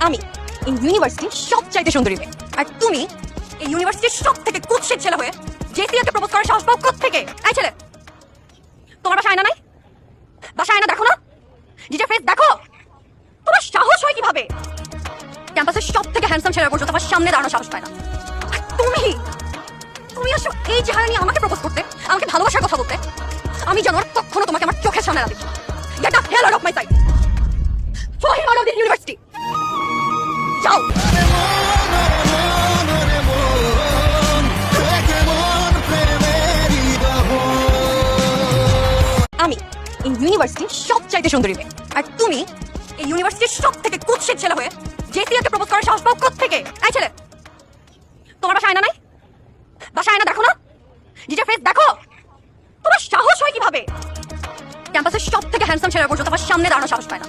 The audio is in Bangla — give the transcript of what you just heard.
আমি এই ইউনিভার্সিটির সবচাইতে সুন্দরী মেয়ে, আর তুমি এই ইউনিভার্সিটির সব থেকে কুৎসিত ছেলে হয়ে জেসিয়াকে প্রপোজ করার সাহস পাও কোত্থেকে? এই ছেলে, তোমার বাসায় আয়না নাই? বাসায় আয়না দেখো না, নিজের ফেস দেখো। তোমার সাহস হয় কিভাবে ক্যাম্পাসের সব থেকে হ্যান্ডসাম ছেলেরা পর্যন্ত আমার সামনে দাঁড়ানোর সাহস পায় না? আর তুমি তুমি আসো এই চেহারা নিয়ে আমাকে প্রপোজ করতে, আমাকে ভালোবাসার কথা বলতে? আমি যেন আর কখনো তোমাকে আমার চোখের সামনে না দেখি। Get the hell out of my sight! Throw him out of this university! যাও। আমি এই ইউনিভার্সিটির সবচাইতে সুন্দরী মেয়ে, আর তুমি এই ইউনিভার্সিটির সব থেকে কুৎসিত ছেলে হয়ে জেসিয়াকে প্রপোজ করার সাহস পাও কোত্থেকে? এই ছেলে, তোমার বাসায় আয়না নাই? বাসায় আয়না দেখো না, নিজের ফেস দেখো। তোমার সাহস হয় কিভাবে ক্যাম্পাসের সব থেকে হ্যান্ডসাম ছেলেরা পর্যন্ত আমার সামনে দাঁড়ানোর সাহস পায় না?